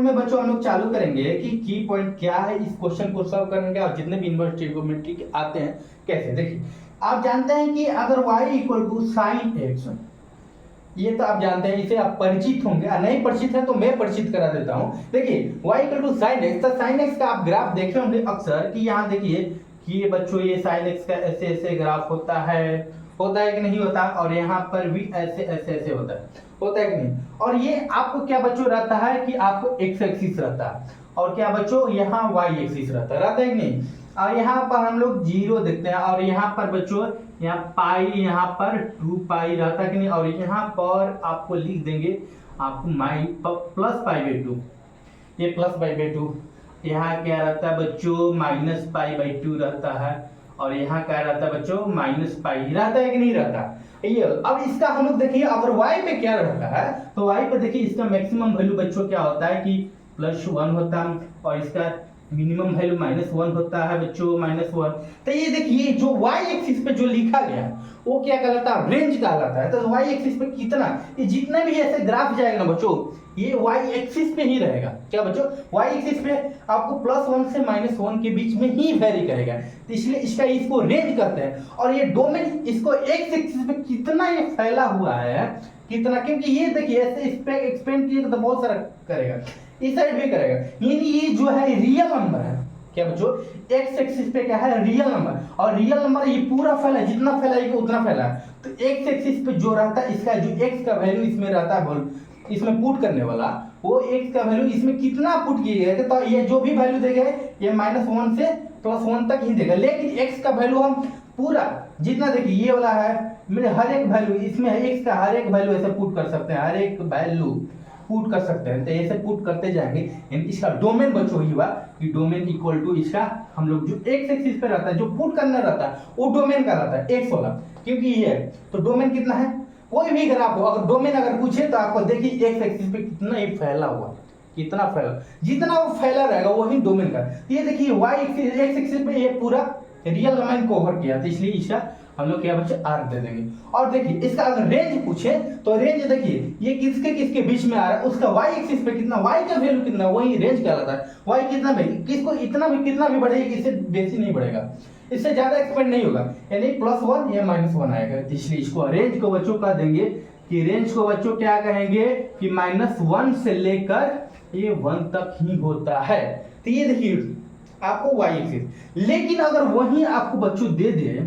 में बच्चों हम लोग चालू करेंगे कि की पॉइंट क्या है इस क्वेश्चन को सॉल्व करने और जितने भी इनवर्स ट्रिग्नोमेट्री के आते हैं कैसे। देखिए आप जानते हैं कि अगर y equal to sine x, ये तो आप जानते हैं, इसे आप परिचित होंगे, नहीं परिचित है तो मैं परिचित करा देता हूं। देखिए y equal to sine x, तो साइन एक्स का आप ग्राफ देखे होंगे अक्सर कि यहाँ देखिए कि ये बच्चों ये साइन एक्स का ऐसे ऐसे ग्राफ होता है कि नहीं होता, और यहाँ पर भी ऐसे ऐसे ऐसे होता है कि नहीं। और ये आपको क्या बच्चों रहता है कि आपको एक्स एक्सिस रहता है, और क्या बच्चों यहाँ वाई एक्सिस रहता है कि नहीं। और यहाँ पर हम लोग जीरो देखते हैं, और यहाँ पर बच्चों यहाँ पाई, यहाँ पर 2 पाई रहता है कि नहीं, और यहाँ पर आपको लिख देंगे आपको प्लस पाई बाई 2, ये प्लस पाई बाई 2, यहाँ क्या रहता है बच्चों माइनस पाई बाई 2 रहता है, और यहाँ क्या रहता है बच्चों माइनस पाई रहता है कि नहीं रहता। ये अब इसका हम लोग देखिए अगर y पे क्या रहता है तो y पे देखिए इसका मैक्सिमम वैल्यू बच्चों क्या होता है कि +1 होता है, और इसका मिनिमम वैल्यू -1 होता है बच्चों -1। तो ये देखिए जो y एक्सिस पे जो लिखा गया वो क्या कहलाता है, रेंज कहलाता है। तो y एक्सिस पे कितना, ये जितना भी ऐसे ग्राफ जाएगा ना बच्चों ये y एक्सिस पे ही रहेगा। क्या बच्चों y एक्सिस पे आपको +1 से -1 के बीच में ही वेरी करेगा, तो इसलिए इसको रेंज कहते हैं। और ये डोमेन इसको x एक्सिस पे कितना ये फैला हुआ है कितना, क्योंकि ये देखिए ऐसे इस पे एक्सपेंड किए तो बहुत सारा करेगा, इस साइड भी करेगा, यानी ये जो है रियल नंबर है। क्या बच्चों x एक्सिस पे क्या है रियल नंबर, और रियल नंबर ये पूरा फैला, जितना फैलाएगा उतना फैला। तो x एक्सिस पे जो रहता है इसका जो x का वैल्यू इसमें रहता है, इसमें पुट करने वाला वो x का वैल्यू इसमें कितना पुट किएगा तो ये जो भी वैल्यू देगा ये -1 से +1 तक ही देगा। लेकिन x का वैल्यू हम पूरा जितना देखिए ये वाला है मेरे हर एक वैल्यू इसमें x का हर एक वैल्यू ऐसे पुट कर सकते हैं, हर एक वैल्यू पुट कर सकते हैं। तो ऐसे पुट करते जाएंगे, यानी इसका डोमेन बच्चों ही हुआ कि डोमेन इक्वल टू इसका हम लोग जो x एक्सिस पे रहता है जो पुट करना रहता है वो डोमेन का रहता है x वाला, क्योंकि ये है तो डोमेन कितना है। कोई भी ग्राफ हो अगर डोमेन अगर पूछे तो आपको देखिए x एक्सिस पे कितना ये फैला हुआ, कितना फैला, जितना वो फैला रहेगा वही डोमेन का। ये देखिए y एक्सिस पे ये पूरा रियल डोमेन को कवर किया, तो इसलिए इसका हम लोग क्या बच्चे आर्क दे देंगे। और देखिए इसका अगर रेंज पूछे तो रेंज देखिए ये किसके किसके बीच में आ रहा है, उसका y एक्सिस पे कितना, y का वैल्यू कितना वही रेंज कहलाता है। y कितना भी किसको इतना भी कितना भी बढ़ेगा, इससे बेसी नहीं बढ़ेगा, इससे ज्यादा एक्सपेंड नहीं होगा, यानी +1 या -1 आएगा। इसलिए इसको रेंज को बच्चों कह देंगे कि रेंज को बच्चों क्या कहेंगे कि -1 से लेकर ये 1 तक ही होता है। तो ये देखिए आपको y एक्सिस, लेकिन अगर वही आपको बच्चों दे दे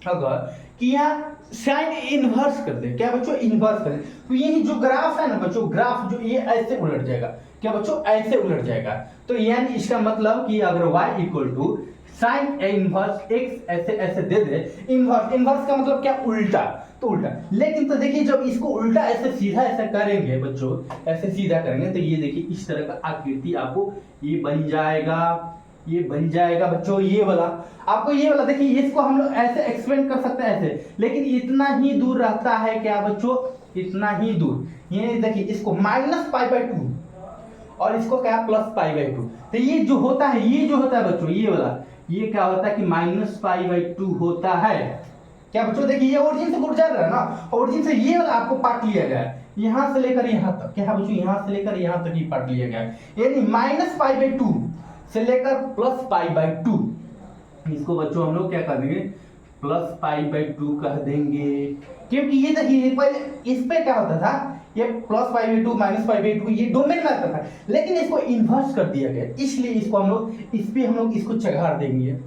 अगर कि यहाँ साइन इनवर्स कर दे, क्या बच्चों इनवर्स कर दे, तो ये जो ग्राफ है ना बच्चों, ग्राफ जो ये ऐसे उलट जाएगा, क्या बच्चों ऐसे उलट जाएगा। तो यानी इसका मतलब कि अगर y equal to sine inverse x ऐसे ऐसे दे दे, इनवर्स का मतलब क्या उल्टा, तो उल्टा। लेकिन तो देखिए जब इसको उल्टा ऐसे सीधा ऐसे करेंगे बच्चों, ऐसे सीधा करेंगे तो ये देखिए इस तरह का आकृति आपको ये बन जाएगा, ये बन जाएगा बच्चों ये वाला। आपको ये वाला देखिए इसको हम लोग ऐसे एक्सपेंड कर सकते हैं ऐसे, लेकिन इतना ही दूर रहता है क्या बच्चों, इतना ही दूर। ये देखिए इसको -π/2 और इसको क्या +π/2। तो ये जो होता है ये जो होता है बच्चों ये वाला ये क्या होता है कि -π/2 होता है। क्या बच्चों देखिए ये ओरिजिन से गुजर रहा है ना, ओरिजिन से ये वाला आपको पार्ट लिया गया है, यहाँ से लेकर यहाँ तक, क्या बच्चों यहाँ से लेकर यहाँ तक ही पार्ट लिया गया है, यानी -π/2 से लेकर +π/2। इसको बच्चों हम लोग क्या कर देंगे +π/2 कह देंगे, क्योंकि ये देखिए पहले इस पे क्या होता था ये +π/2 -π/2 ये डोमेन में आता था, लेकिन इसको इन्वर्स कर दिया गया, इसलिए इसको हम लोग इस पे हम लोग इसको चढ़ा देंगे।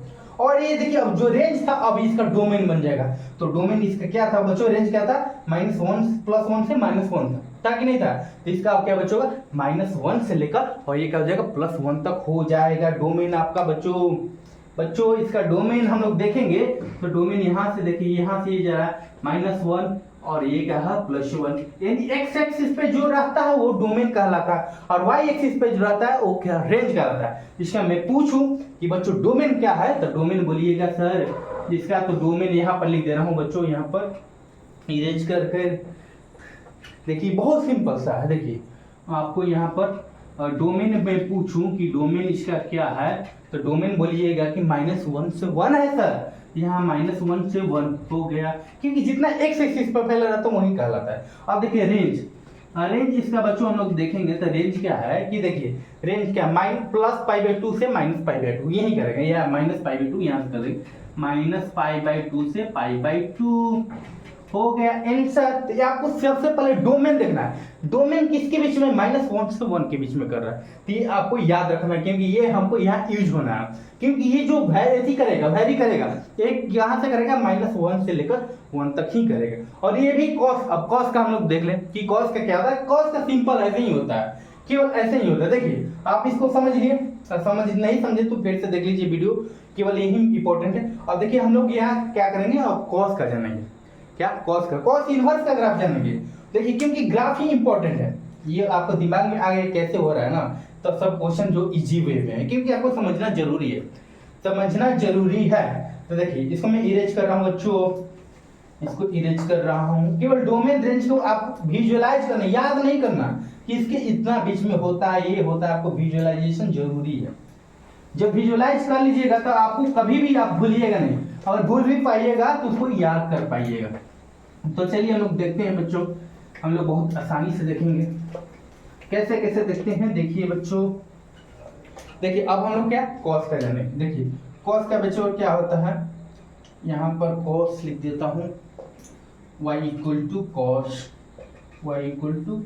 और ये देखिए अब जो रेंज था अब इसका डोमेन बन जाएगा। तो डोमेन इसका क्या था बच्चों, रेंज क्या था -1 +1 से -1 था कि नहीं था। तो इसका अब क्या बच्चों -1 से लेकर और ये क्या हो जाएगा +1 तक हो जाएगा डोमेन आपका बच्चों इसका डोमेन हम लोग देखेंगे तो डोमेन यहाँ से देखिए यहाँ से ये जा रहा है -1 और ये क्या है +1, यानी x एक्सिस पे जो रहता है वो डोमेन कहलाता है, और y एक्सिस पे जो रहता है वो क्या रेंज कहलाता है। इसका मैं पूछूं कि बच्चों डोमेन क्या है तो डोमेन बोलिएगा सर, इसका तो डोमेन यहाँ पर लिख दे रहा हूँ बच्चों, यहाँ पर इरेज करके देखिए बहुत सिंपल सा है। देखिए आपको यहाँ पर डोमेन में पूछूं कि डोमेन इसका क्या है तो डोमेन बोलिएगा कि -1 से 1 है सर, यहाँ -1 से 1 हो गया, क्योंकि जितना x एक्सिस पर फैला रहता है वही कहलाता है। अब देखिए रेंज रेंज इसका बच्चों हम लोग देखेंगे तो रेंज क्या है कि देखिए रेंज क्या +π/2 से -π/2 यही करेंगे, या -π/2 यहाँ से करेंगे, -π/2 से π/2 हो गया आंसर। ये आपको सबसे पहले डोमेन देखना है, डोमेन किसके बीच में, -1 से 1 के बीच में कर रहा है, तो ये आपको याद रखना है क्योंकि ये हमको यहाँ यूज होना है, क्योंकि ये जो वैरी करेगा एक यहाँ से करेगा -1 से लेकर 1 तक ही करेगा। और ये भी कॉस, अब कॉस का हम लोग देख लें कि कॉस का क्या होता है। कॉस का सिंपल ऐसे ही होता है, केवल ऐसे ही होता है। देखिए आप इसको समझ लिए, समझ नहीं समझे तो फिर से देख लीजिए वीडियो, केवल यही इंपॉर्टेंट है। और देखिए हम लोग यहाँ क्या करेंगे, अब कॉस का जानेंगे, क्या कॉस इनवर्स का ग्राफ जानेंगे। देखिए क्योंकि ग्राफ ही इंपॉर्टेंट है, ये आपको दिमाग में आगे कैसे हो रहा है ना, तो सब क्वेश्चन जो इजी वे में है, क्योंकि आपको समझना जरूरी है, समझना जरूरी है। तो देखिए इसको मैं इरेज कर रहा हूँ बच्चों, इसको इरेज कर रहा हूँ। केवल डोमेन रेंज को आप विजुअलाइज करना, याद नहीं करना कि इसके इतना बीच में होता है, ये होता है, आपको विजुअलाइजेशन जरूरी है। जब विजुअलाइज कर लीजिएगा तो आपको कभी भी आप भूलिएगा नहीं, और भूल भी पाइएगा तो उसको याद कर पाइएगा। तो चलिए हम लोग देखते हैं बच्चों, हम लोग बहुत आसानी से देखेंगे कैसे कैसे देखते हैं। देखिए बच्चों, देखिए अब हम लोग क्या कॉस का जाने। देखिए कॉस का बच्चों क्या होता है, यहाँ पर कॉस लिख देता हूँ, y =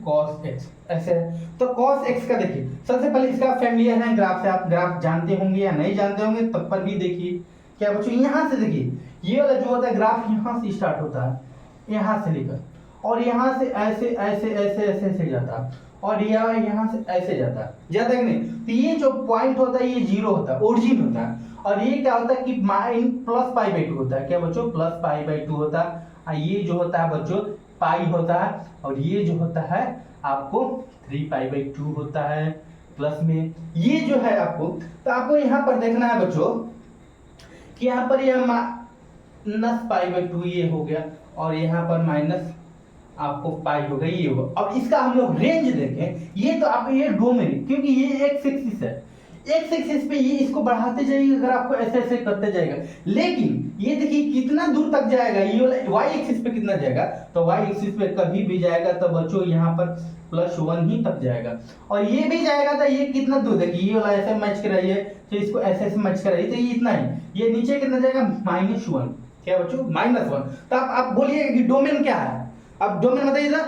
cos x ऐसे है। तो cos x का देखिए सबसे पहले इसका फैमिलियर है ग्राफ से, आप ग्राफ जानते होंगे या नहीं जानते होंगे तब पर भी देखिए क्या बच्चों, यहाँ से देखिए ये वाला जो होता है ग्राफ यहाँ से स्टार्ट होता है, यहाँ से लेकर, और यहाँ से ऐसे ऐसे ऐसे ऐसे ऐसे जाता है, और यहाँ से ऐसे जाता है कि नहीं। तो ये जो पॉइंट होता है ये 0 होता है, ओरिजिन होता है। और ये क्या होता है कि +π/2 होता है, क्या बच्चों, +π/2 होता है। ये जो होता है बच्चों पाई होता है, और ये जो होता है आपको 3π/2 होता है प्लस में ये जो है आपको। तो आपको यहाँ पर देखना है बच्चों कि यहाँ पर यह -π/2 ये हो गया, और यहाँ पर माइनस आपको पाई हो गई ये हो। अब इसका हम लोग रेंज देखें, ये तो आप ये डोमेन, क्योंकि ये एक्स एक्सिस है, एक्स एक्सिस पे ये इसको बढ़ाते जाइए अगर आपको ऐसे ऐसे करते जाएगा, लेकिन ये देखिए कितना दूर तक जाएगा, ये वाला वाई एक्सिस पे कितना जाएगा, तो वाई एक्सिस पे कभी भी जाएगा तो बच्चों यहाँ पर +1 ही तक जाएगा। और ये भी जाएगा तो ये कितना दूर, देखिए ये वाला ऐसे मैच कराइए, तो इसको ऐसे ऐसे मैच कराइए, तो ये इतना ही, ये नीचे कितना जाएगा -1, क्या बच्चों -1। तो आप बोलिएगा कि डोमेन क्या है, अब डोमेन बताइए ना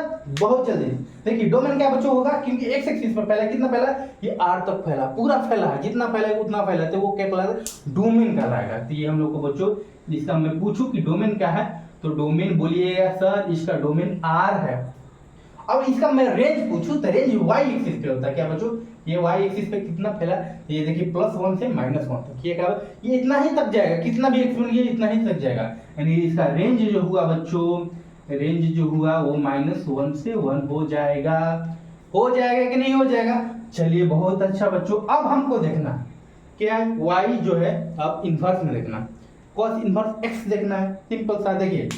बहुत जल्दी। देखिए डोमेन क्या बच्चों होगा, क्योंकि एक्स एक्सिस पर पहला कितना फैला, ये r तक फैला, पूरा फैला है, जितना फैला है उतना फैला, तो वो क्या कहलाता, डोमेन कहलाएगा। तो ये हम लोग को बच्चों, इसका मैं पूछूं कि डोमेन क्या है, तो डोमेन बोलिएगा सर इसका डोमेन r है। अब इसका मैं रेंज पूछूं तो रेंज y एक्सिस पे होता है, क्या बच्चों, ये y एक्सिस पे कितना फैला, ये देखिए +1 से -1 तक, ये क्या, ये इतना ही तक जाएगा, कितना भी एक्सपेरिमेंट ये इतना ही तक जाएगा। यानी इसका रेंज जो हुआ बच्चों, रेंज जो हुआ वो -1 से 1 हो जाएगा कि नहीं हो जाएगा। चलिए बहुत अच्छा बच्चों, अब हमको देखना क्या है, y जो है अब इन्वर्स में देखना, cos इन्वर्स x देखना है, सिंपल सा। देखिए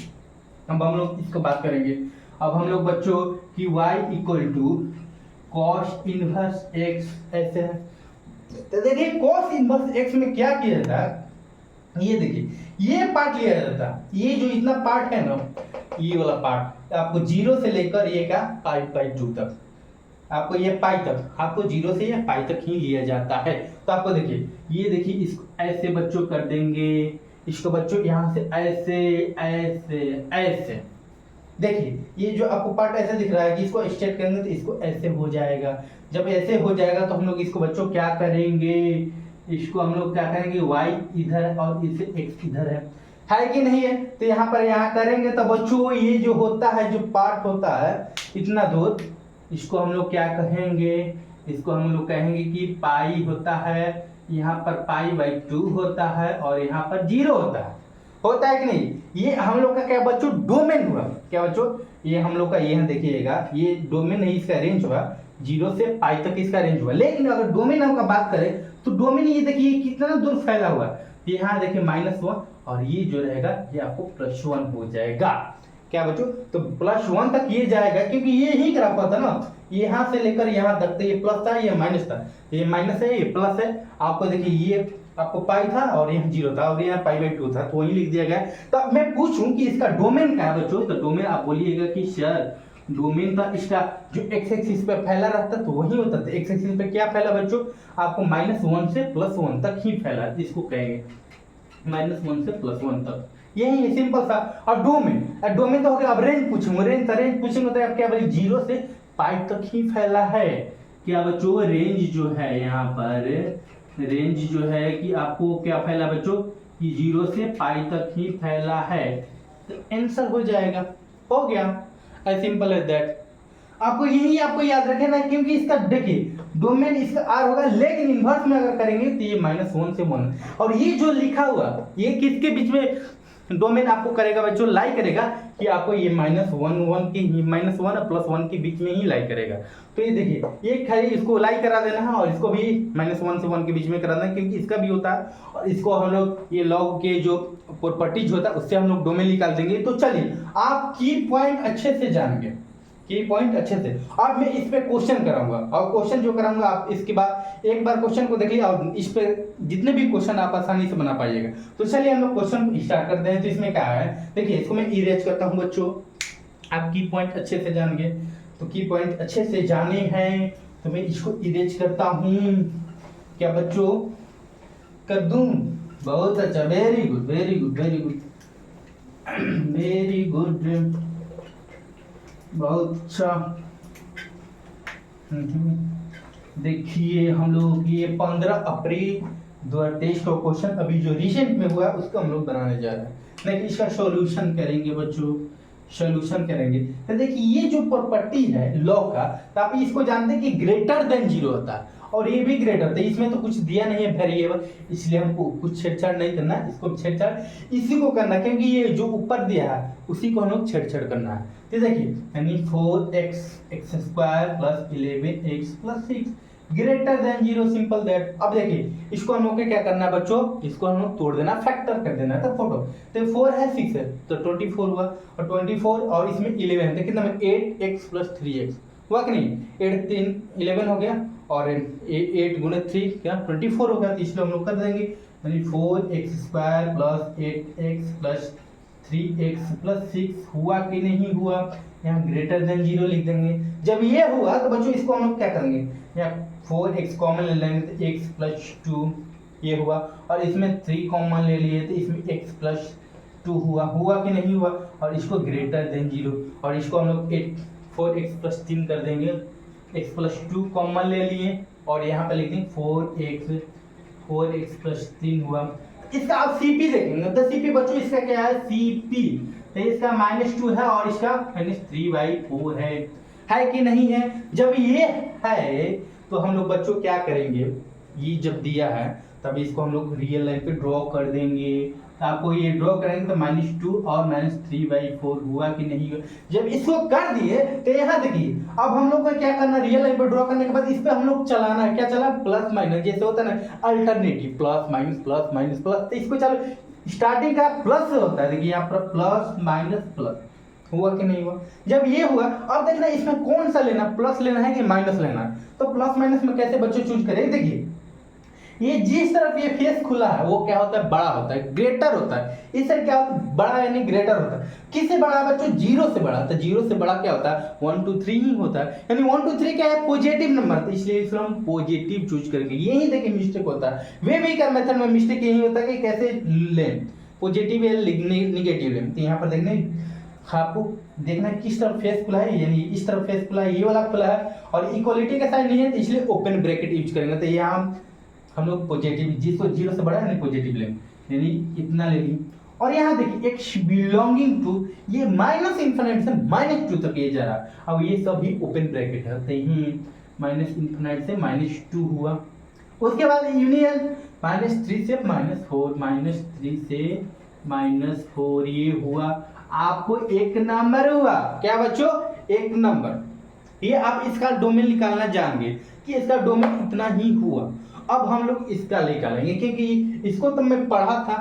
अब हम लोग इसको बात करेंगे, अब हम लोग बच्चों कि y = cos इन्वर्स x ऐसे है। तो देखिए cos इन्वर्स x में क्या किया जाता है, ये देखिए ये पार्ट लिया जाता है, ये जो इतना पार्ट है ना, ये वाला पार्ट आपको 0 से लेकर ये का π/2 तक, आपको ये पाई तक, आपको 0 से ये पाई तक ही लिया जाता है। तो आपको देखिए ये देखिए इसको ऐसे बच्चों कर देंगे, इसको बच्चों यहाँ से ऐसे ऐसे ऐसे, देखिए ये जो आपको पार्ट ऐसे दिख रहा है कि इसको स्ट्रेट करेंगे तो इसको ऐसे हो जाएगा। जब ऐसे हो जाएगा तो हम लोग इसको बच्चों क्या करेंगे, इसको हम लोग क्या करेंगे, y इधर और इसे x इधर है कि नहीं है। तो यहाँ पर यहाँ करेंगे तो बच्चों ये जो होता है, जो पार्ट होता है इतना दूर, इसको हम लोग क्या कहेंगे, इसको हम लोग कहेंगे कि पाई होता है, यहाँ पर π/2 होता है, और यहाँ पर 0 होता है कि नहीं। ये हम लोग का क्या बच्चों डोमेन हुआ, क्या बच्चों, ये हम लोग का यहाँ देखिएगा, ये डोमेन नहीं, इसका रेंज हुआ 0 से पाई तक इसका रेंज हुआ। लेकिन अगर डोमेन हम का बात करें तो डोमेन ये देखिए कितना दूर फैला हुआ, यहाँ देखिए -1, और ये जो रहेगा ये आपको +1 हो जाएगा, क्या बच्चों, तो +1 तक ये जाएगा, क्योंकि ये ही ग्राफ था ना, यहाँ से लेकर यहाँ तक, तो ये प्लस था ये माइनस था, ये माइनस है ये प्लस है। आपको देखिए ये आपको पाई था और यहाँ 0 था और यहाँ π/2 था, तो वही लिख दिया गया। तो अब मैं पूछूं कि इसका डोमेन क्या है बच्चों, तो डोमेन आप बोलिएगा कि सर डोमेन था इसका जो एक्स एक्सिस पे फैला रहता तो वही होता था। एक्स एक्सिस पे क्या फैला बच्चों, आपको -1 से +1 तक ही फैला, इसको कहेंगे -1 से +1 तक, यही है सिंपल सा। और डोमेन तो हो गया। अब रेंज पूछेंगे, रेंज पूछेंगे तो आप क्या भाई 0 से पाई तक ही फैला है। क्या बच्चों रेंज जो है यहाँ पर, रेंज जो है कि आपको क्या फैला बच्चों कि 0 से पाई तक ही फैला है, तो आंसर हो जाएगा, हो गया, एज सिंपल एज दैट। आपको यही आपको याद रखना है, क्योंकि इसका देखिए डोमेन इसका आर होगा, लेकिन इन्वर्स में अगर करेंगे तो ये -1 से 1, और ये जो लिखा हुआ ये किसके बीच में डोमेन आपको करेगा बच्चों, लाई करेगा कि आपको ये -1 -1 और +1 के बीच में ही लाई करेगा। तो ये देखिए ये खाली इसको लाई करा देना है, और इसको भी -1 से 1 के बीच में करा देना है, क्योंकि इसका भी होता है, और इसको हम लोग ये लॉग के जो प्रॉपर्टीज होता है उससे हम लोग डोमेन निकाल देंगे। तो चलिए आप की पॉइंट अच्छे से जानेंगे, की पॉइंट अच्छे से। अब मैं इस पे क्वेश्चन कराऊंगा, और क्वेश्चन जो कराऊंगा आप इसके बाद एक बार क्वेश्चन को देखिए, और इस पे जितने भी क्वेश्चन आप आसानी से बना पाइएगा। तो चलिए हम लोग क्वेश्चन स्टार्ट करते हैं। तो इसमें क्या है, देखिए इसको मैं इरेज करता हूं बच्चों, आप की पॉइंट अच्छे से जानेंगे। तो की पॉइंट अच्छे से जाने हैं तो मैं इसको इरेज करता हूं, क्या बच्चों कर दूं, बहुत अच्छा, very good very good very good very good, बहुत अच्छा। देखिए हम लोग ये 15 अप्रैल 2023 का क्वेश्चन अभी जो रिसेंट में हुआ है उसका हम लोग बनाने जा रहे हैं, लेकिन इसका सॉल्यूशन करेंगे बच्चों, सॉल्यूशन करेंगे। तो देखिए ये जो प्रॉपर्टी है लॉ का, तो आप इसको जानते हैं कि ग्रेटर देन 0 होता है, और ये भी ग्रेटर था, इसमें तो कुछ दिया नहीं है वेरिएबल, इसलिए हमको कुछ छेड़छाड़ नहीं करना, इसको छेड़छाड़ इसी को करना, क्योंकि ये जो ऊपर दिया है उसी को हम लोग छेड़छाड़ करना है। तो देखिए यानी 4x² + 11x + 6 greater than 0, simple that. अब देखिए इसको हम लोग क्या करना है बच्चों, इसको हम लोग तोड़ देना, फैक्टर कर देना है। तो फोटो तो 4 है 6 है तो 24 हुआ, और 24 और इसमें 11 है तो कितना में 8x + 3x हुआ कि नहीं, 8 3 11 हो गया, और 8 गुणे 3 क्या 24 हो गया, तो इसलिए हम लोग कर देंगे यानी 4x² + 8x + 3x + 6 हुआ कि नहीं हुआ, यहाँ ग्रेटर देन 0 लिख देंगे। जब ये हुआ तो बच्चों इसको हम लोग क्या करेंगे, यहाँ 4x कॉमन ले लेंगे तो x + 2 ये हुआ, और इसमें 3 कॉमन ले लिए तो इसमें x + 2 हुआ कि नहीं हुआ, और इसको ग्रेटर देन 0, और इसको हम लोग 4x + 3 कर देंगे, x + 2 कॉमन ले लिए, और यहाँ पे लिख देंगे 4x + 3 हुआ। इसका आप CP देखेंगे तो CP बच्चों इसका क्या है, CP तो इसका -2 है, और इसका -3/4 है कि नहीं है। जब ये है तो हम लोग बच्चों क्या करेंगे, ये जब दिया है तब इसको हम लोग रियल लाइन पे ड्रॉ कर देंगे। तो आपको ये ड्रॉ करेंगे तो -2 और -3/4 हुआ कि नहीं हुआ। जब इसको कर दिए तो यहाँ देखिए अब हम लोग को क्या करना, रियल लाइन पे ड्रॉ करने के बाद इस पे हम लोग चलाना है, क्या चला प्लस माइनस, जैसे होता है ना alternative plus minus plus minus plus, तो इसको चलो स्टार्टिंग का प्लस से होता है, देखिए यहाँ पर प्लस माइनस प्लस हुआ कि नहीं हुआ। जब ये हुआ अब देखना इसमें कौन सा लेना, प्लस लेना है कि माइनस लेना है, तो प्लस माइनस में कैसे बच्चों चूज करें, देखिए ये जिस तरफ ये फेस खुला है वो क्या होता है, बड़ा होता है, ग्रेटर होता है। इस तरफ क्या होता है, बड़ा यानी ग्रेटर होता है। किससे बड़ा है बच्चों, 0 से बड़ा, तो 0 से बड़ा क्या होता है 1 2 3 ही होता है, यानी 1 2 3 क्या है पॉजिटिव नंबर, तो इसलिए इसमें हम पॉजिटिव चूज करेंगे। यही देखिए मिस्टेक होता है, वे का मेथड में मिस्टेक यही होता है कि कैसे लें, पॉजिटिव या निगेटिव लें। तो यहाँ पर देखने आपको देखना किस तरफ फेस खुला है, यानी इस तरफ फेस खुला है, ये वाला खुला है, और इक्वलिटी का साइन नहीं है तो इसलिए ओपन ब्रैकेट यूज करेंगे। तो यहाँ हम लोग पॉजिटिव, जिसको 0 से बड़ा है ना पॉजिटिव लेंगे, यानी इतना ले ली। और यहाँ देखिए x बिलोंगिंग टू, ये -∞ से -2 तक ये जा रहा है, अब ये सभी ओपन ब्रैकेट है, तो यही -∞ से -2 हुआ। उसके बाद यूनियन -3 से -4, -3 से -4 ये हुआ, आपको एक नंबर हुआ, क्या बच्चों एक नंबर। ये आप इसका डोमेन निकालना जानेंगे कि इसका डोमेन इतना ही हुआ। अब हम लोग इसका निकालेंगे, क्योंकि इसको तो मैं पढ़ा था,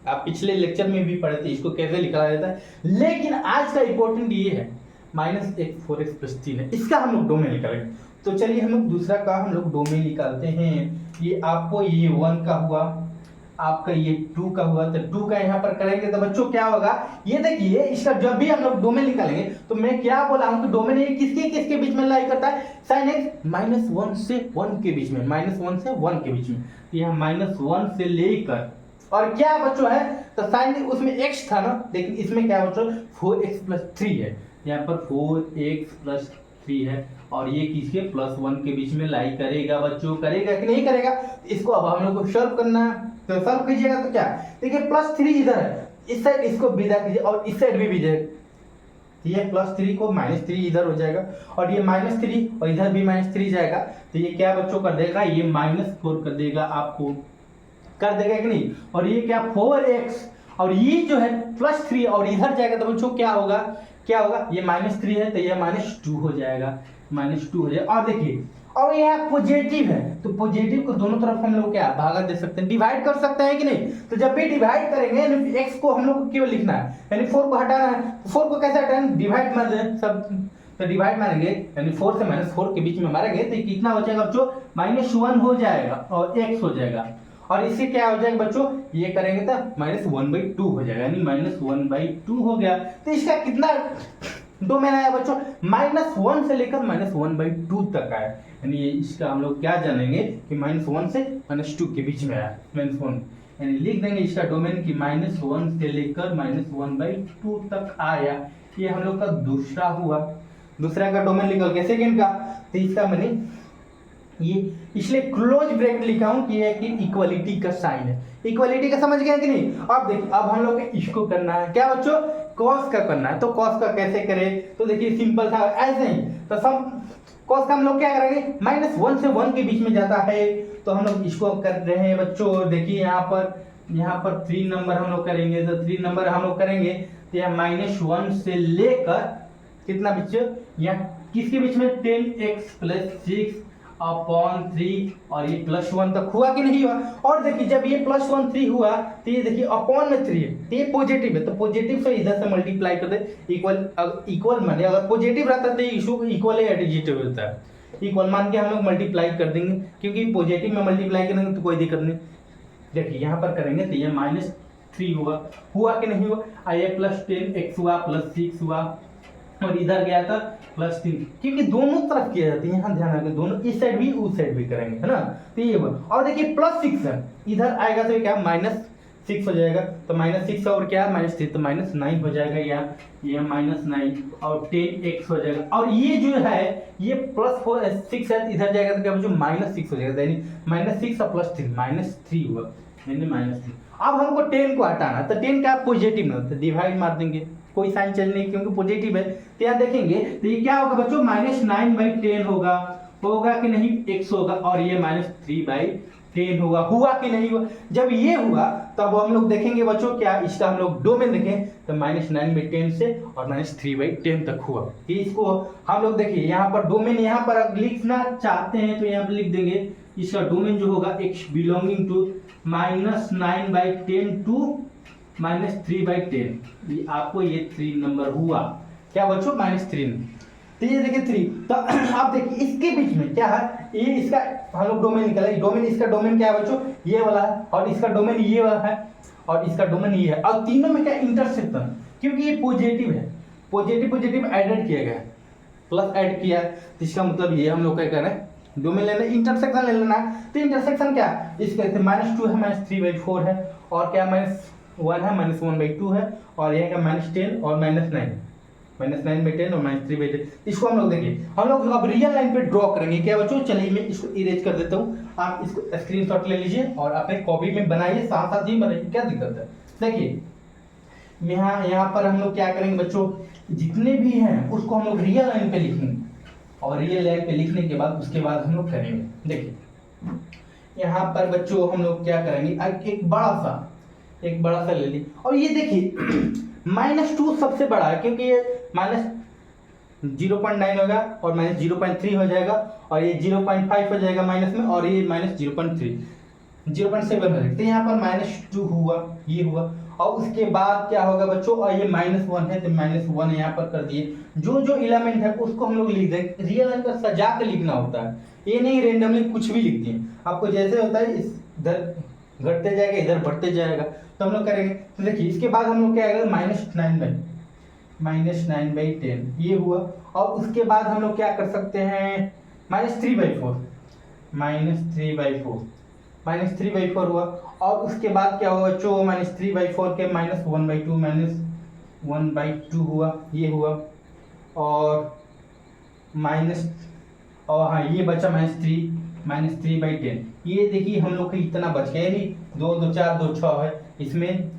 आप पिछले लेक्चर में भी पढ़े थे इसको कैसे निकाला जाता है, लेकिन आज का इंपॉर्टेंट ये है -x 4x + 3 है, इसका हम लोग डोमेन निकालेंगे। तो चलिए हम लोग दूसरा का हम लोग डोमेन निकालते हैं। ये आपको ये 1 का हुआ, आपका ये 2 का हुआ, तो 2 का यहाँ पर करेंगे तो बच्चों क्या होगा, ये देखिए इसका जब भी हम लोग डोमेन निकालेंगे तो मैं क्या बोला हूँ कि डोमेन ये किसके किसके बीच में लाई करता है, साइन एक्स -1 से 1 के बीच में, -1 से 1 के बीच में। तो यहाँ -1 से लेकर और क्या बच्चों है, तो साइन उसमें x था ना, लेकिन इसमें क्या बच्चों 4x+3 है, यहाँ पर 4x+3 है और ये किसके +1 के बीच में लाई करेगा बच्चों, करेगा कि नहीं करेगा। इसको अब हम लोग को सॉल्व करना है, तो सॉल्व कीजिएगा तो क्या देखिए +3 इधर है, इस साइड इसको विदा कीजिए और इस साइड भी विदा, ये +3 को -3 इधर हो जाएगा और ये -3 और इधर भी -3 जाएगा, तो ये क्या बच्चों कर देगा, ये -4 कर देगा, आपको कर देगा कि नहीं। और ये क्या 4x और ये जो है +3 और इधर जाएगा तो बच्चों क्या होगा, क्या होगा, ये -3 है तो ये -2 हो जाएगा, -2 हो जाएगा। और देखिए और ये पॉजिटिव है तो पॉजिटिव को दोनों तरफ हम लोग क्या भागा दे सकते हैं, डिवाइड कर सकते हैं कि नहीं। तो जब भी डिवाइड करेंगे यानी x को हम लोग को केवल लिखना है, यानी 4 को हटाना है, 4 को कैसे हटाएंगे, डिवाइड मार दें सब, तो डिवाइड मारेंगे यानी 4 से -4 के बीच में मारेंगे तो कितना हो जाएगा बच्चों, -1 हो जाएगा और x हो जाएगा। और इससे क्या हो जाएगा बच्चों, ये करेंगे तो -1/2 हो जाएगा, यानी -1/2 हो गया। तो इसका कितना डोमेन आया बच्चों, -1 से लेकर -1/2 तक आया, यानी इसका हम लोग क्या जानेंगे कि -1 से -2 के बीच में आया, -1 यानी लिख देंगे इसका डोमेन की -1 से लेकर -1/2 तक आया। ये हम लोग का दूसरा हुआ, दूसरा का डोमेन निकल गया। सेकंड का, तो इसका मैंने ये इसलिए क्लोज ब्रैकेट लिखा हूं कि ये कि इक्वलिटी का साइन है, इक्वलिटी का समझ गए कि नहीं। अब देखिए अब हम लोग इसको करना है क्या बच्चों, कॉस का करना है। तो कॉस का कैसे करें, तो देखिए सिंपल था ऐसे ही, तो सब कॉस का हम लोग क्या करेंगे, -1 से 1 के बीच में जाता है, तो हम लोग इसको कर रहे हैं बच्चों। देखिए यहाँ पर 3 नंबर हम लोग करेंगे, तो 3 नंबर हम लोग करेंगे तो यहाँ -1 से लेकर कितना बच्चों, यहाँ किसके बीच में 10x+6 अपॉन 3 और ये +1 तक हुआ कि नहीं हुआ। और देखिए जब ये +1 3 हुआ तो ये देखिए अपॉन में 3 है, तो ये पॉजिटिव है, तो पॉजिटिव से इधर से मल्टीप्लाई कर दे, इक्वल माने अगर पॉजिटिव रहता तो इशू इक्वल या एडिटिव होता है, इक्वल मान के हम लोग मल्टीप्लाई कर देंगे, क्योंकि पॉजिटिव में मल्टीप्लाई करेंगे तो कोई दिक्कत नहीं। देखिए यहाँ पर करेंगे तो ये -3 हुआ कि नहीं हुआ, आइए +10x हुआ, +6 हुआ और इधर गया था +3, क्योंकि दोनों तरफ किया जाता है, यहाँ ध्यान रखें दोनों, इस साइड भी उस साइड भी करेंगे, है ना। तो ये और देखिए +6 है, इधर आएगा तो क्या -6 हो जाएगा, तो -6 और क्या -3 तो -9 हो जाएगा, ये -9 और 10x हो जाएगा। और ये जो है ये +6 है, इधर जाएगा तो क्या बच्चों -6 हो जाएगा, यानी -6 और +3 -3 हुआ, यानी -3। अब हमको 10 को हटाना, तो 10 का पॉजिटिव में तो डिवाइड मार देंगे, कोई साइन चेंज नहीं क्योंकि पॉजिटिव है। तो यहाँ देखेंगे तो ये क्या होगा बच्चों, -9/10 होगा कि नहीं, x होगा, और ये -3/10 हुआ कि नहीं हुआ। जब ये हुआ तब हम लोग देखेंगे बच्चों क्या इसका हम लोग डोमेन देखें, तो -9/10 से और -3/10 तक हुआ। इसको हम लोग देखिए यहाँ पर डोमेन, यहाँ पर अगर लिखना चाहते हैं तो यहाँ पर लिख देंगे इसका डोमेन जो होगा x बिलोंगिंग टू -9/10 टू -3/10, ये आपको ये 3 नंबर हुआ क्या बच्चों, -3। तो ये देखिए 3, तो आप देखिए इसके बीच में क्या है, ये इसका हम लोग डोमेन निकाला, डोमेन इसका डोमेन क्या है बच्चों, ये वाला है, और इसका डोमेन ये वाला है, और इसका डोमेन ये है, और तीनों में क्या इंटरसेक्शन, क्योंकि ये पॉजिटिव है, पॉजिटिव एडेड किया गया है, प्लस ऐड किया है, तो इसका मतलब ये हम लोग क्या कर रहे हैं, डोमेन लेना, इंटरसेक्शन ले लेना है। तो इंटरसेक्शन क्या इसका -2 है, -3/4 है, और क्या -1 है, -1/2 है, और ये का -10 और -9/10 और -3/10। इसको हम लोग देखिए, हम लोग अब रियल लाइन पे ड्रॉ करेंगे क्या बच्चों। चलिए मैं इसको इरेज कर देता हूँ, आप इसको स्क्रीनशॉट ले लीजिए और अपने कॉपी में बनाइए, साथ साथ ही बनाइए, क्या दिक्कत है। देखिए यहाँ पर हम लोग क्या करेंगे बच्चों, जितने भी हैं उसको हम लोग रियल लाइन पे लिखेंगे, और रियल लाइन पे लिखने के बाद उसके बाद हम लोग करेंगे। देखिए यहाँ पर बच्चों हम लोग क्या करेंगे, एक बड़ा सा ले ली, और ये देखिए -2 सबसे बड़ा है, क्योंकि ये -0.9 होगा और -0.3 हो जाएगा, और ये 0.5 हो जाएगा माइनस में, और ये -0.3 0.7 हो जाएगा। तो यहाँ पर -2 हुआ, ये हुआ, और उसके बाद क्या होगा बच्चों, और ये -1 है तो -1 यहाँ पर कर दिए। जो जो एलिमेंट है उसको हम लोग लिख देंगे, रियल लाइन का सजा के लिखना होता है, ये नहीं रेंडमली कुछ भी लिख दिए, आपको जैसे होता है इधर घटते जाएगा, इधर बढ़ते जाएगा। तो हम लोग करेंगे, तो देखिए इसके बाद हम लोग क्या आएगा, -9/10 ये हुआ। और उसके बाद हम लोग क्या कर सकते हैं, -3/4 -3/4 हुआ। और उसके बाद क्या हुआ बच्चों, -3/4 के -1/2 हुआ, ये हुआ। और माइनस, और हाँ ये बचा -3/10। ये देखिए हम लोग का इतना बच गया, यानी 2 2 4 2 6 है, इसमें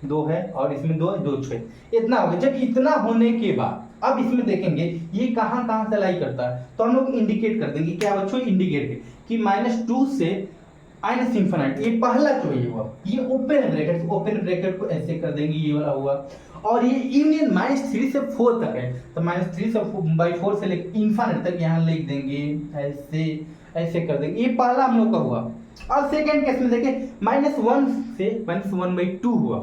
2 है और इसमें 2 2 6, इतना हो गया। जब इतना होने के बाद अब इसमें देखेंगे ये कहाँ कहाँ से लाई करता है, तो हम लोग इंडिकेट कर देंगे, क्या बच्चों इंडिकेट कि -2 से -∞। ये पहला जो ये हुआ, ये ओपन ब्रैकेट को ऐसे कर देंगे, ये वाला हुआ। और ये यूनियन -3 से 4 तक है, तो -3/4 से लेकर इन्फिनिट तक यहाँ लिख देंगे, ऐसे ऐसे कर देंगे। ये पहला हम लोग का हुआ। और सेकंड केस में देखिए -1 से -1/2 हुआ।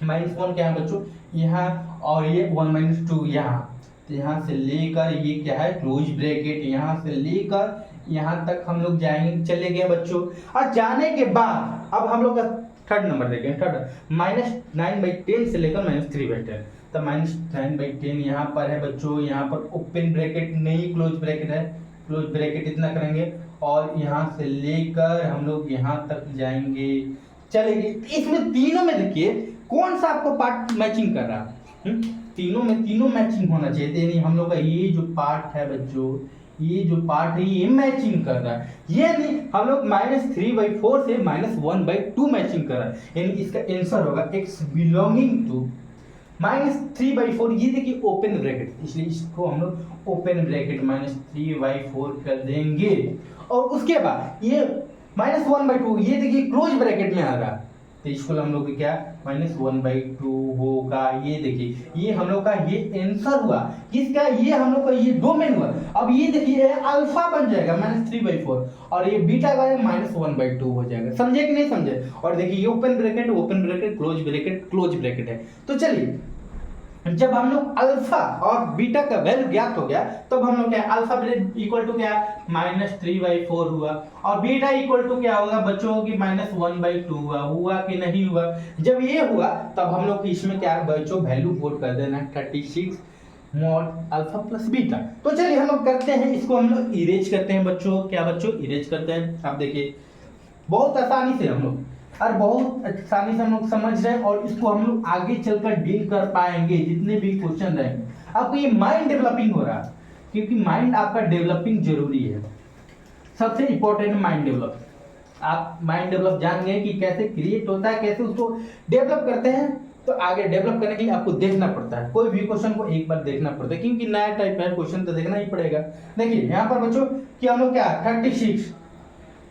-1 क्या है बच्चों यहाँ, और ये 1 -2 यहाँ, तो यहाँ से लेकर ये क्या है क्लोज ब्रैकेट, यहाँ से लेकर यहाँ तक हम लोग जाएंगे, चले गए बच्चों। और जाने के बाद अब हम लोग का थर्ड नंबर देखें, थर्ड -9/10 से लेकर -3/10। तो -9/10 यहाँ पर है बच्चों, यहाँ पर ओपन ब्रैकेट नहीं क्लोज ब्रैकेट है, क्लोज ब्रैकेट इतना करेंगे। और यहाँ से लेकर हम लोग यहाँ तक जाएंगे, चलेंगे। इसमें तीनों में देखिए कौन सा आपको पार्ट मैचिंग कर रहा है, तीनों में तीनों मैचिंग होना चाहिए। यानी हम लोग का ये जो पार्ट है बच्चों, ये जो पार्ट है ये मैचिंग कर रहा है, ये नहीं हम लोग -3/4 से -1/2 मैचिंग कर रहा है। यानी इसका आंसर होगा x बिलोंगिंग टू -3/4। ये देखिए ओपन ब्रैकेट, इसलिए इसको हम लोग ओपन ब्रैकेट -3/4 कर देंगे। और उसके बाद ये -1/2, ये देखिए क्लोज ब्रैकेट में आ रहा है, तो इसको हम लोग क्या -1/2 होगा। ये देखिए ये हम लोग का ये आंसर हुआ किसका, ये हम लोग का ये डोमेन हुआ। अब ये देखिए अल्फा बन जाएगा -3/4 और ये बीटा का -1/2 हो जाएगा। समझे कि नहीं समझे। और देखिए ये ओपन ब्रैकेट क्लोज ब्रैकेट है। तो चलिए जब हम लोग अल्फा और बीटा का वैल्यू ज्ञात हो गया, तब हम लोग क्या अल्फा इक्वल टू क्या -3/4 हुआ, और बीटा इक्वल टू क्या होगा बच्चों की -1/2 हुआ कि नहीं हुआ। जब ये हुआ तब हम लोग इसमें क्या बच्चों वैल्यू पुट कर देना 36 mod अल्फा प्लस बीटा। तो चलिए हम लोग करते हैं, इसको हम लोग इरेज करते हैं बच्चों। क्या बच्चों इरेज करते हैं, आप देखिए बहुत आसानी से हम लोग हम लोग समझ रहे हैं, और इसको हम लोग आगे चलकर डील कर पाएंगे जितने भी क्वेश्चन रहेंगे। आपको ये माइंड डेवलपिंग हो रहा है, क्योंकि माइंड आपका डेवलपिंग जरूरी है, सबसे इंपॉर्टेंट माइंड डेवलप। आप माइंड डेवलप जान गए कि कैसे क्रिएट होता है, कैसे उसको डेवलप करते हैं। तो आगे डेवलप करने के लिए आपको देखना पड़ता है, कोई भी क्वेश्चन को एक बार देखना पड़ता है, क्योंकि नया टाइप का क्वेश्चन तो देखना ही पड़ेगा। देखिए यहाँ पर बच्चों कि हम लोग क्या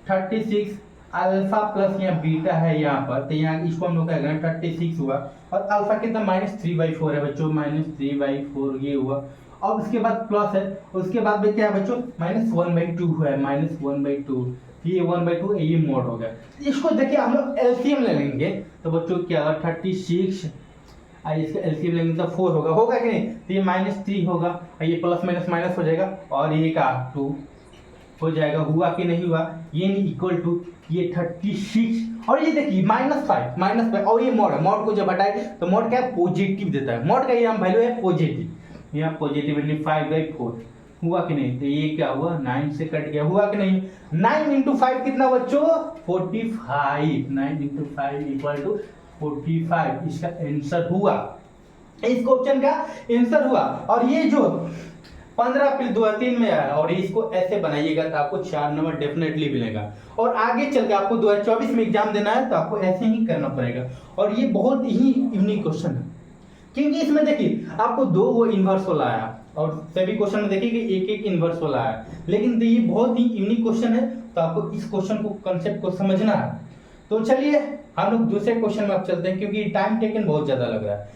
36 अल्फा प्लस यहाँ बीटा है यहाँ पर, तो यहाँ इसको हम लोग क्या करें 36 हुआ। और अल्फा कितना -3/4 है बच्चों, -3/4 ये हुआ। और उसके बाद प्लस है, उसके बाद में क्या है बच्चों -1/2 हुआ है, -1/2 ये 1/2 ये मोड हो गया। इसको देखिए हम लोग एलसीएम ले लेंगे, तो बच्चों क्या होगा 36 इसका एलसीएम लेंगे तो 4 होगा कि नहीं, तो ये -3 होगा, ये प्लस माइनस हो जाएगा, और ये का 2 हो जाएगा। हुआ कि नहीं हुआ, ये नहीं इक्वल टू ये 36, और ये देखिए -5 और ये मोड को जब हटाए तो मोड क्या पॉजिटिव देता है, मोड का ये वैल्यू है पॉजिटिव, यहाँ पॉजिटिव यानी 5/4 हुआ कि नहीं। तो ये क्या हुआ 9 से कट गया, हुआ कि नहीं। 9 × 5 कितना बच्चों 45, 9 × 5 = 45 इसका आंसर हुआ, इस क्वेश्चन का आंसर हुआ। और ये जो 15 अप्रैल 2003 में आया, और इसको ऐसे बनाइएगा तो आपको 4 नंबर डेफिनेटली मिलेगा। और आगे चल के आपको 2024 में एग्जाम देना है तो आपको ऐसे ही करना पड़ेगा। और ये बहुत ही यूनिक क्वेश्चन है, क्योंकि इसमें देखिए आपको 2 वो इन्वर्स वाला आया, और सभी क्वेश्चन में देखिए कि एक इन्वर्स वाला आया, लेकिन ये बहुत ही यूनिक क्वेश्चन है, तो आपको इस क्वेश्चन को कंसेप्ट को समझना है। तो चलिए हम लोग दूसरे क्वेश्चन में अब चलते हैं, क्योंकि टाइम टेकन बहुत ज्यादा लग रहा है।